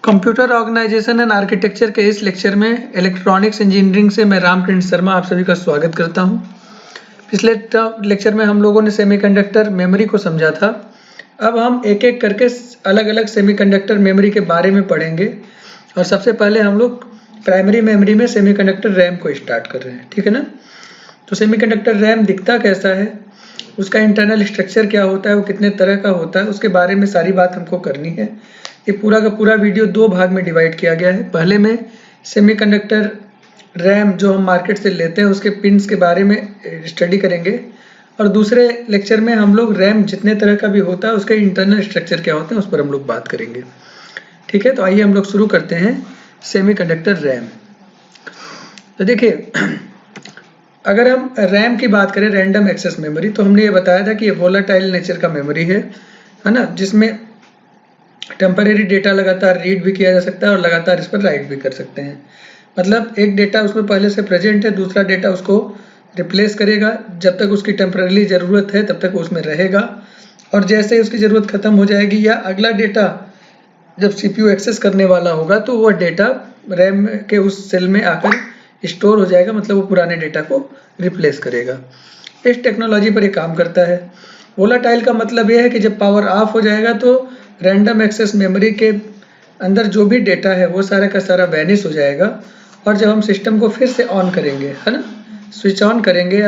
Computer organisation and architecture के इस lecture में इलेक्ट्रॉनिक्स इंजीनियरिंग से मैं रामकृष्ण शर्मा आप सभी का स्वागत करता हूं। पिछले लेक्चर में हम लोगों ने सेमीकंडक्टर मेमोरी को समझा था। अब हम एक एक करके अलग अलग सेमीकंडक्टर मेमोरी के बारे में पढ़ेंगे और सबसे पहले हम लोग प्राइमरी मेमोरी में सेमीकंडक्टर रैम को स्टार्ट कर रहे हैं, ठीक है ना। तो सेमीकंडक्टर रैम दिखता कैसा है, उसका इंटरनल स्ट्रक्चर क्या होता है, वो कितने तरह का होता है, उसके बारे में सारी बात हमको करनी है। ये पूरा का पूरा वीडियो दो भाग में डिवाइड किया गया है। पहले में सेमीकंडक्टर रैम जो हम मार्केट से लेते हैं उसके पिन्स के बारे में स्टडी करेंगे और दूसरे लेक्चर में हम लोग रैम जितने तरह का भी होता है उसके इंटरनल स्ट्रक्चर क्या होते हैं उस पर हम लोग बात करेंगे, ठीक है। तो आइए हम लोग शुरू करते हैं सेमीकंडक्टर रैम। तो देखिए, अगर हम रैम की बात करें, रैंडम एक्सेस मेमोरी, तो हमने ये बताया था कि ये वोलाटाइल नेचर का मेमोरी है ना, जिसमें टेम्परेरी डेटा लगातार रीड भी किया जा सकता है और लगातार इस पर राइट भी कर सकते हैं। मतलब एक डेटा उसमें पहले से प्रेजेंट है, दूसरा डेटा उसको रिप्लेस करेगा। जब तक उसकी टेम्परेरी ज़रूरत है तब तक उसमें रहेगा और जैसे उसकी ज़रूरत ख़त्म हो जाएगी या अगला डेटा जब सीपीयू एक्सेस करने वाला होगा तो वह डेटा रैम के उस सेल में आकर स्टोर हो जाएगा, मतलब वो पुराने डेटा को रिप्लेस करेगा। इस टेक्नोलॉजी पर ये काम करता है। वोलाटाइल का मतलब ये है कि जब पावर ऑफ हो जाएगा तो रैंडम एक्सेस मेमोरी के अंदर जो भी डेटा है वो सारा का सारा वैनिश हो जाएगा और जब हम सिस्टम को फिर से ऑन करेंगे, है ना, स्विच ऑन करेंगे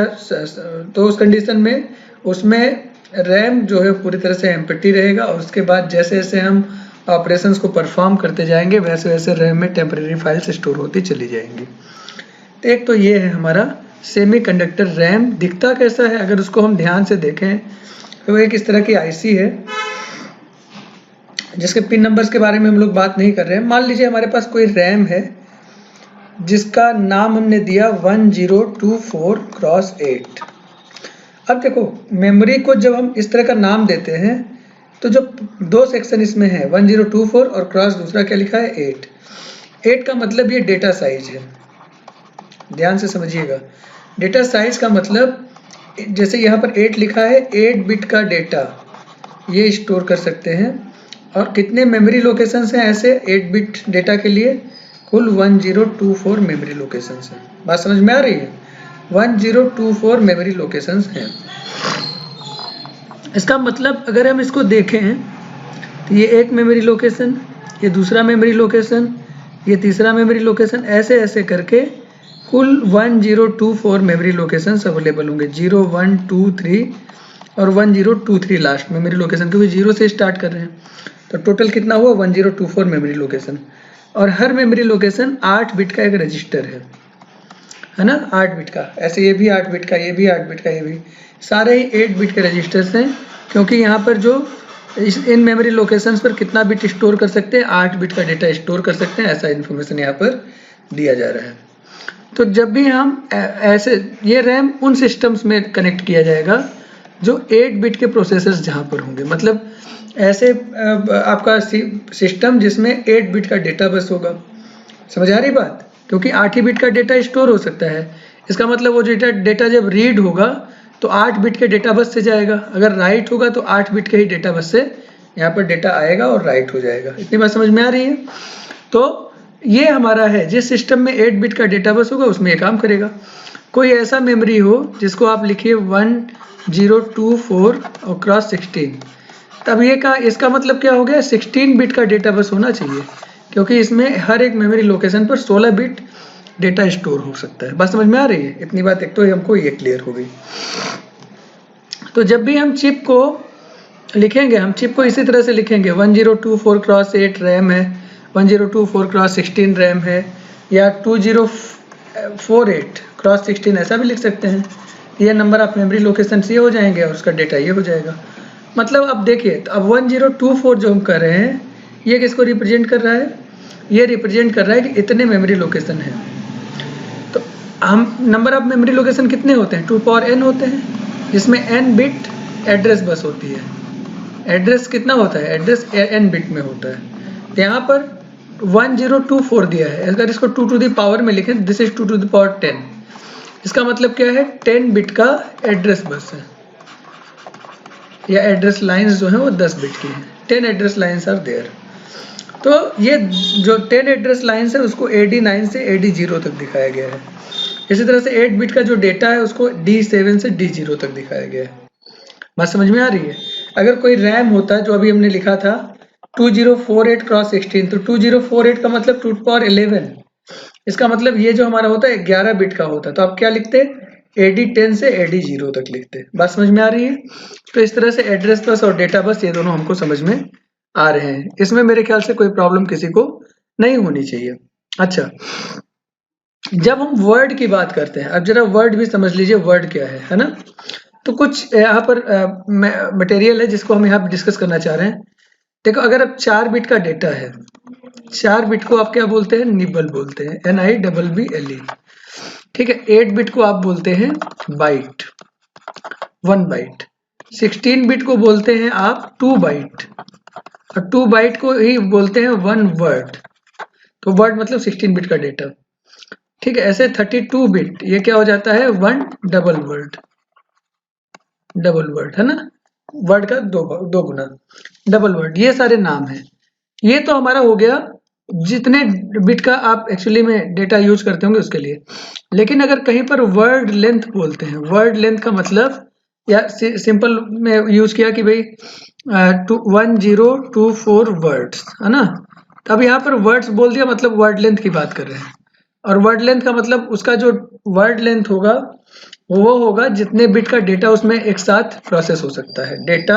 तो उस कंडीशन में उसमें रैम जो है पूरी तरह से एम्प्टी रहेगा और उसके बाद जैसे जैसे हम ऑपरेशंस को परफॉर्म करते जाएंगे वैसे वैसे रैम में टेम्परेरी फाइल्स स्टोर होती चली जाएंगी। तो एक तो ये है हमारा सेमीकंडक्टर रैम। दिखता कैसा है, अगर उसको हम ध्यान से देखें तो एक इस तरह की आईसी है जिसके पिन नंबर्स के बारे में हम लोग बात नहीं कर रहे हैं। मान लीजिए हमारे पास कोई रैम है जिसका नाम हमने दिया 1024x8। अब देखो, मेमोरी को जब हम इस तरह का नाम देते हैं तो जो दो सेक्शन इसमें है 1024 और क्रॉस दूसरा क्या लिखा है 8। 8 का मतलब ये डेटा साइज है, ध्यान से समझिएगा। डेटा साइज का मतलब जैसे यहाँ पर 8 लिखा है, 8 बिट का डेटा ये स्टोर कर सकते हैं। और कितने मेमोरी लोकेशंस हैं ऐसे 8 बिट डेटा के लिए? कुल 1024 मेमोरी लोकेशंस हैं। बात समझ में आ रही है? 1024 मेमोरी लोकेशंस हैं। इसका मतलब अगर हम इसको देखें तो ये एक मेमोरी लोकेशन, ये दूसरा मेमोरी लोकेशन, ये तीसरा मेमोरी लोकेशन, ऐसे ऐसे करके कुल 1024 मेमोरी लोकेशंस अवेलेबल होंगे। 0 1 2 3 और 1023 लास्ट मेमोरी लोकेशन, क्योंकि 0 से स्टार्ट कर रहे हैं। तो टोटल कितना हुआ? 1024 मेमोरी लोकेशन। और हर मेमोरी लोकेशन 8 बिट का एक रजिस्टर है ना, 8 बिट का। ऐसे ये भी 8 बिट का, ये भी 8 बिट का, ये भी, सारे ही 8 बिट के रजिस्टर्स हैं। क्योंकि यहाँ पर जो इन मेमोरी लोकेशंस पर कितना बिट स्टोर कर सकते हैं, 8 बिट का डेटा स्टोर कर सकते हैं, ऐसा इन्फॉर्मेशन यहाँ पर दिया जा रहा है। तो जब भी हम ऐसे, ये रैम उन सिस्टम्स में कनेक्ट किया जाएगा जो 8 बिट के प्रोसेसर्स जहाँ पर होंगे। मतलब ऐसे आपका सिस्टम जिसमें 8 बिट का डेटा बस होगा। समझ आ रही बात? क्योंकि 8 ही बिट का डेटा स्टोर हो सकता है। इसका मतलब वो डेटा जब रीड होगा तो 8 बिट के डेटा बस से जाएगा, अगर राइट होगा तो 8 बिट के ही डेटा बस से यहाँ पर डेटा आएगा और राइट हो जाएगा। इतनी बात समझ में आ रही है? तो ये हमारा है, जिस सिस्टम में 8 बिट का डेटा बस होगा उसमें ये काम करेगा। कोई ऐसा मेमोरी हो जिसको आप लिखिए 1024 और क्रॉस 16, तब ये का इसका मतलब क्या हो गया? 16 बिट का डेटा बस होना चाहिए, क्योंकि इसमें हर एक मेमोरी लोकेशन पर 16 बिट डेटा स्टोर हो सकता है। बस समझ में आ रही है? इतनी बात एक तो हमको ये क्लियर हो गई। तो जब भी हम चिप को लिखेंगे, हम चिप को इसी तरह से लिखेंगे, 1024 क्रॉस 8 रैम है, 1024 क्रॉस 16 रैम है, या 2048 क्रॉस 16 ऐसा भी लिख सकते हैं। ये नंबर ऑफ मेमोरी लोकेशन ये हो जाएंगे और उसका डेटा ये हो जाएगा। मतलब अब देखिए, तो अब 1024 जो हम कर रहे हैं ये किसको रिप्रेजेंट कर रहा है? ये रिप्रेजेंट कर रहा है कि इतने मेमोरी लोकेशन हैं। तो हम नंबर ऑफ मेमोरी लोकेशन कितने होते हैं? 2 पावर n होते हैं, जिसमें n बिट एड्रेस बस होती है। एड्रेस कितना होता है? एड्रेस n बिट में होता है। तो यहाँ पर 1024 दिया है, अगर इसको 2 टू द पावर में लिखें, this is 2 to the power 10। इसका मतलब क्या है? 10 बिट का एड्रेस बस है, या एड्रेस लाइंस जो है वो 10 बिट की है। 10 एड्रेस लाइंस आर देयर। तो ये जो 10 एड्रेस लाइन्स है उसको AD9 से AD0 तक दिखाया गया है। इसी तरह से 8 बिट का जो डेटा है उसको D7 से D0 तक दिखाया गया है। बात समझ में आ रही है? अगर कोई रैम होता जो अभी हमने लिखा था 2048x16, तो 2048 का मतलब 2 to power 11, इसका मतलब ये जो हमारा होता है 11 बिट का होता। तो आप क्या लिखते? AD10 से AD0 तक लिखते। बात समझ में आ रही है? तो इस तरह से एड्रेस बस और डेटा बस ये दोनों हमको समझ में आ रहे हैं। इसमें मेरे ख्याल से कोई प्रॉब्लम किसी को नहीं होनी चाहिए। अच्छा, जब हम वर्ड की बात करते हैं, अब जरा वर्ड भी समझ लीजिए, वर्ड क्या है ना? तो कुछ यहाँ पर मटेरियल है जिसको हम यहाँ डिस्कस करना चाह रहे हैं। देखो, अगर अब 4 बिट का डेटा है, 4 बिट को आप क्या बोलते हैं? निबल बोलते हैं, NIBBLE। ठीक है, 8 बिट को आप बोलते हैं बाइट, 1 बाइट। 16 बिट को बोलते हैं आप 2 बाइट, और 2 बाइट को ही बोलते हैं 1 वर्ड। तो वर्ड मतलब 16 बिट का डेटा। ठीक है, ऐसे 32 बिट ये क्या हो जाता है? 1 डबल वर्ड, डबल वर्ड है ना, वर्ड का दो गुना डबल वर्ड। ये सारे नाम हैं। ये तो हमारा हो गया जितने बिट का आप एक्चुअली में डेटा यूज करते होंगे उसके लिए। लेकिन अगर कहीं पर वर्ड लेंथ बोलते हैं, वर्ड लेंथ का मतलब या सिंपल में यूज किया कि भाई 1024 वर्ड्स है ना, तो अब यहाँ पर वर्ड्स बोल दिया मतलब वर्ड लेंथ की बात कर रहे हैं। और वर्ड लेंथ का मतलब उसका जो वर्ड लेंथ होगा वो होगा जितने बिट का डेटा उसमें एक साथ प्रोसेस हो सकता है। डेटा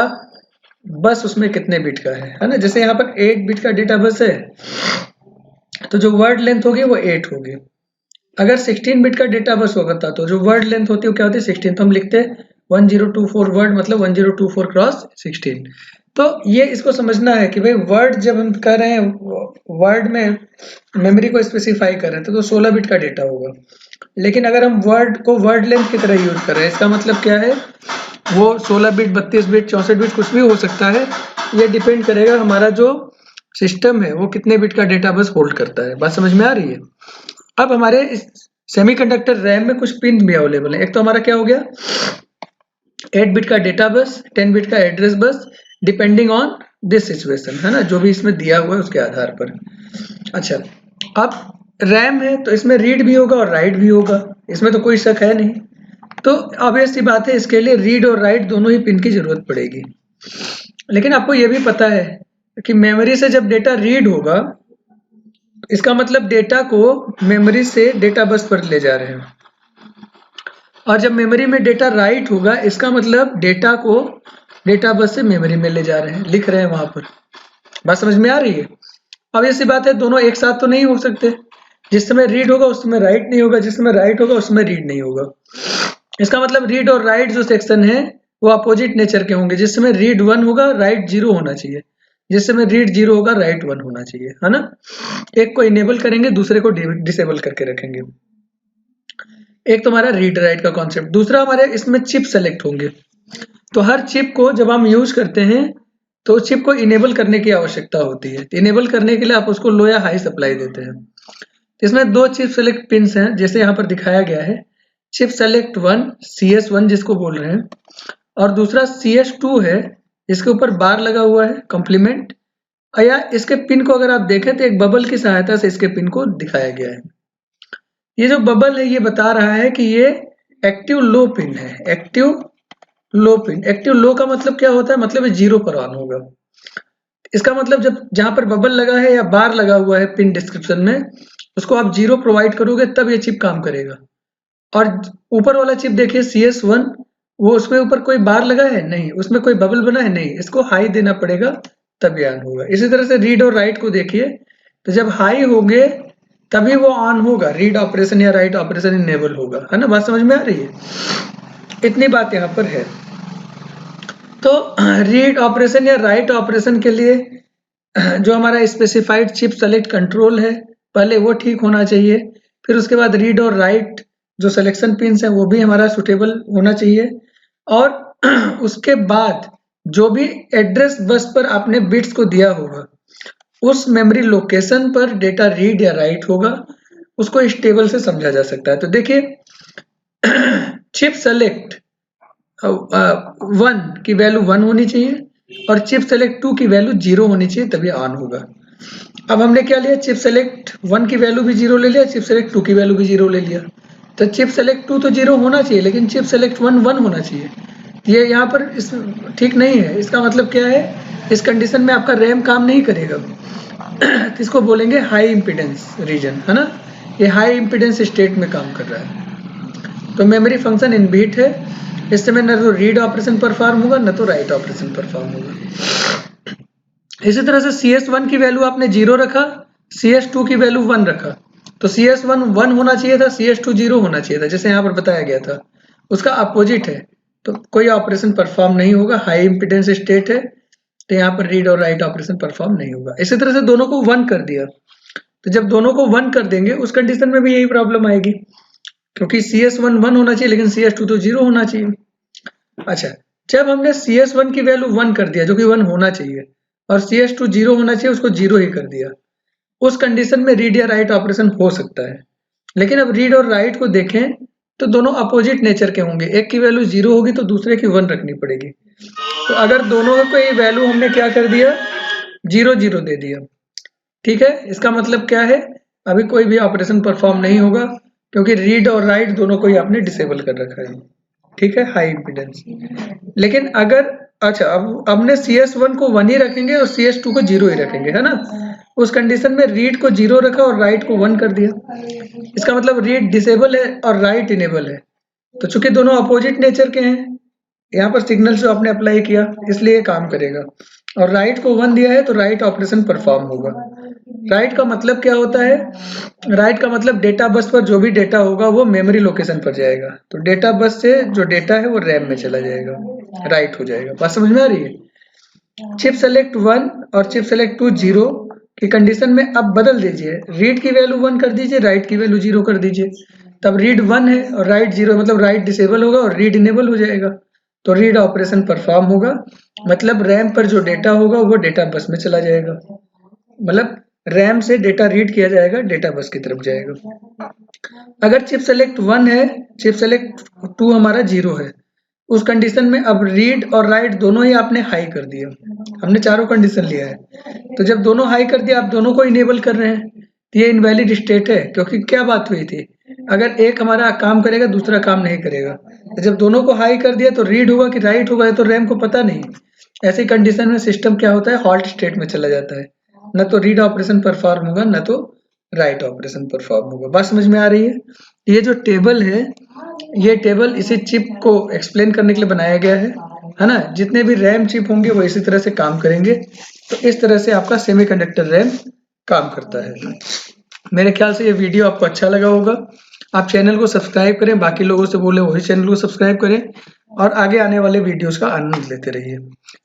बस उसमें कितने बिट का है ना? जैसे यहाँ पर 8 बिट का डेटा बस है, तो जो वर्ड लेंथ होगी वो 8 होगी। अगर 16 बिट का डेटा बस होगा तो जो वर्ड लेंथ होती है वो क्या होती है? 16। तो हम लिखते हैं 1024 वर्ड मतलब 1024 क्रॉस 16। तो ये इसको समझना है कि भाई वर्ड जब हम कर रहे हैं, वर्ड में मेमोरी को स्पेसिफाई कर रहे थे तो 16 बिट का डेटा होगा। लेकिन अगर हम वर्ड को वर्ड लेंथ की तरह यूज कर रहे हैं, इसका मतलब क्या है? वो 16 बिट, 32 बिट, 64 बिट कुछ भी हो सकता है। ये डिपेंड करेगा हमारा जो सिस्टम है वो कितने बिट का डेटा बस होल्ड करता है। बात समझ में आ रही है? अब हमारे सेमीकंडक्टर रैम में कुछ पिन भी अवेलेबल है। एक तो हमारा क्या हो गया? 8 बिट का डेटा बस, 10 बिट का address bus, depending on this situation है ना, जो भी इसमें दिया हुआ है उसके आधार पर। अच्छा, अब रैम है तो इसमें रीड भी होगा और राइट भी होगा, इसमें तो कोई शक है नहीं। तो ऑब्वियस सी बात है, इसके लिए रीड और राइट दोनों ही पिन की जरूरत पड़ेगी। लेकिन आपको यह भी पता है कि मेमोरी से जब डेटा रीड होगा, इसका मतलब डेटा को मेमोरी से डेटा बस पर ले जा रहे हैं, और जब मेमोरी में डेटा राइट होगा इसका मतलब डेटा को डेटा बस से मेमोरी में ले जा रहे हैं, लिख रहे हैं वहां पर। बात समझ में आ रही है? अब ऐसी बात है, दोनों एक साथ तो नहीं हो सकते। जिस समय रीड होगा उस समय राइट नहीं होगा, जिस समय राइट होगा उस समय रीड नहीं होगा। इसका मतलब रीड और राइट जो सेक्शन है वो अपोजिट नेचर के होंगे। जिस समय रीड 1 होगा राइट 0 होना चाहिए, जिस समय रीड 0 होगा राइट 1 होना चाहिए, है ना? एक को इनेबल करेंगे, दूसरे को डिसेबल करके रखेंगे। एक तो हमारा रीड राइट का कॉन्सेप्ट। दूसरा हमारे इसमें चिप सेलेक्ट होंगे। तो हर चिप को जब हम यूज करते हैं तो चिप को इनेबल करने की आवश्यकता होती है। इनेबल करने के लिए आप उसको लो या हाई सप्लाई देते हैं। इसमें 2 चिप सेलेक्ट पिन्स हैं जैसे यहाँ पर दिखाया गया है। चिप सेलेक्ट 1 CS1 जिसको बोल रहे हैं, और दूसरा CS2 है जिसके ऊपर बार लगा हुआ है कॉम्प्लीमेंट, या इसके पिन को अगर आप देखें तो एक बबल की सहायता से इसके पिन को दिखाया गया है। ये जो बबल है ये बता रहा है कि ये एक्टिव लो पिन है। Active low pin, active low का मतलब क्या होता है? मतलब 0 पर ऑन होगा। इसका मतलब जब जहां पर बबल लगा है या बार लगा हुआ है पिन डिस्क्रिप्शन में, उसको आप 0 प्रोवाइड करोगे तब ये चिप काम करेगा। और ऊपर वाला चिप देखिए CS1, वो उसमें ऊपर कोई बार लगा है नहीं, उसमें कोई बबल बना है नहीं, इसको हाई देना पड़ेगा तब ये ऑन होगा। इसी तरह से रीड और राइट को देखिए, तो जब हाई होंगे तभी वो ऑन होगा, रीड ऑपरेशन या राइट ऑपरेशन इनेबल होगा, है ना? बात समझ में आ रही है? इतनी बात यहाँ पर है। तो रीड ऑपरेशन या राइट ऑपरेशन के लिए जो हमारा स्पेसिफाइड चिप सेलेक्ट कंट्रोल है पहले वो ठीक होना चाहिए। फिर उसके बाद रीड और राइट जो सिलेक्शन पिन्स है वो भी हमारा सुटेबल होना चाहिए। और उसके बाद जो भी एड्रेस बस पर आपने बिट्स को दिया होगा उस मेमोरी लोकेशन पर डेटा रीड या राइट होगा, उसको इस टेबल से समझा जा सकता है। तो देखिए, चिप सेलेक्ट 1 की वैल्यू 1 होनी चाहिए और चिप सेलेक्ट 2 की वैल्यू 0 होनी चाहिए तभी ऑन होगा। अब हमने क्या लिया, चिप सेलेक्ट 1 की वैल्यू भी 0 ले लिया, चिप सेलेक्ट 2 की वैल्यू भी 0 ले लिया। तो चिप सेलेक्ट 2 तो 0 होना चाहिए, लेकिन चिप सेलेक्ट 1 1 होना चाहिए। ये यहाँ पर इस ठीक नहीं है। इसका मतलब क्या है, इस कंडीशन में आपका रैम काम नहीं करेगा। इसको बोलेंगे हाई इम्पीडेंस रीजन, है ना। ये हाई इम्पीडेंस स्टेट में काम कर रहा है। तो मेमोरी फंक्शन इनबिल्ट है, इस समय न तो रीड ऑपरेशन परफॉर्म होगा न तो राइट ऑपरेशन परफॉर्म होगा। इसी तरह से CS1 की वैल्यू आपने 0 रखा, CS2 की वैल्यू 1 रखा, तो CS1 1 होना चाहिए था, CS2 0 होना चाहिए था, जैसे यहाँ पर बताया गया था। उसका अपोजिट है, तो कोई ऑपरेशन परफॉर्म नहीं होगा। हाई इम्पीडेंस स्टेट है, तो यहाँ पर रीड और राइट ऑपरेशन परफॉर्म नहीं होगा। इसी तरह से दोनों को 1 कर दिया, तो जब दोनों को 1 कर देंगे उस कंडीशन में भी यही प्रॉब्लम आएगी, क्योंकि CS1 1 होना चाहिए लेकिन CS2 तो 0 होना चाहिए। अच्छा, जब हमने CS1 की वैल्यू 1 कर दिया, जो कि 1 होना चाहिए, और CS2 0 होना चाहिए, उसको 0 ही कर दिया, उस कंडीशन में रीड या राइट ऑपरेशन हो सकता है। लेकिन अब रीड और राइट को देखें तो दोनों अपोजिट नेचर के होंगे। एक की वैल्यू 0 होगी तो दूसरे की 1 रखनी पड़ेगी। तो अगर दोनों को ये वैल्यू हमने क्या कर दिया, 0 0 दे दिया, ठीक है। इसका मतलब क्या है, अभी कोई भी ऑपरेशन परफॉर्म नहीं होगा, क्योंकि रीड और राइट दोनों को ही आपने डिसेबल कर रखा है, ठीक है, हाई इम्पीडेंस। लेकिन अगर अच्छा, अब हमने CS1 को 1 ही रखेंगे और CS2 को 0 ही रखेंगे, है ना। उस कंडीशन में रीड को 0 रखा और राइट को 1 कर दिया। इसका मतलब रीड डिसेबल है और राइट इनेबल है। तो चूंकि दोनों अपोजिट नेचर के हैं, यहाँ पर सिग्नल जो आपने अप्लाई किया इसलिए काम करेगा। और राइट को 1 दिया है तो राइट ऑपरेशन परफॉर्म होगा। राइट का मतलब क्या होता है, राइट का मतलब डेटा बस पर जो भी डेटा होगा वो मेमोरी लोकेशन पर जाएगा। तो डेटा बस से जो डेटा है वो रैम में चला जाएगा, राइट हो जाएगा। बात समझ में आ रही है। चिप सेलेक्ट 1 और चिप सेलेक्ट 2 0 की कंडीशन में अब बदल दीजिए, रीड की वैल्यू 1 कर दीजिए, राइट की वैल्यू 0 कर दीजिए। तब रीड 1 है और राइट 0, मतलब राइट डिसेबल होगा और रीड इनेबल हो जाएगा। तो रीड ऑपरेशन परफॉर्म होगा, मतलब रैम पर जो डेटा होगा वो डेटा बस में चला जाएगा, मतलब रैम से डेटा रीड किया जाएगा, डेटा बस की तरफ जाएगा। अगर चिप सेलेक्ट 1 है, चिप सेलेक्ट 2 हमारा 0 है, उस कंडीशन में अब रीड और राइट दोनों ही आपने हाई कर दिया। हमने चारों कंडीशन लिया है, तो जब दोनों हाई कर दिया, आप दोनों को इनेबल कर रहे हैं, तो ये इनवैलिड स्टेट है। क्योंकि क्या बात हुई थी, अगर एक हमारा काम करेगा दूसरा काम नहीं करेगा, तो जब दोनों को हाई कर दिया तो रीड होगा कि राइट होगा तो रैम को पता नहीं। ऐसी कंडीशन में सिस्टम क्या होता है, हॉल्ट स्टेट में चला जाता है, न तो रीड ऑपरेशन परफॉर्म होगा न तो राइट ऑपरेशन परफॉर्म होगा। बात समझ में आ रही है। ये जो टेबल है, ये टेबल इसी चिप को एक्सप्लेन करने के लिए बनाया गया है ना। जितने भी रैम चिप होंगे वो इसी तरह से काम करेंगे। तो इस तरह से आपका सेमीकंडक्टर रैम काम करता है। मेरे ख्याल से ये वीडियो आपको अच्छा लगा होगा। आप चैनल को सब्सक्राइब करें, बाकी लोगों से बोले वही चैनल को सब्सक्राइब करें और आगे आने वाले वीडियोस का आनंद लेते रहिए।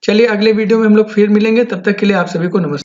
चलिए अगले वीडियो में हम लोग फिर मिलेंगे, तब तक के लिए आप सभी को नमस्कार।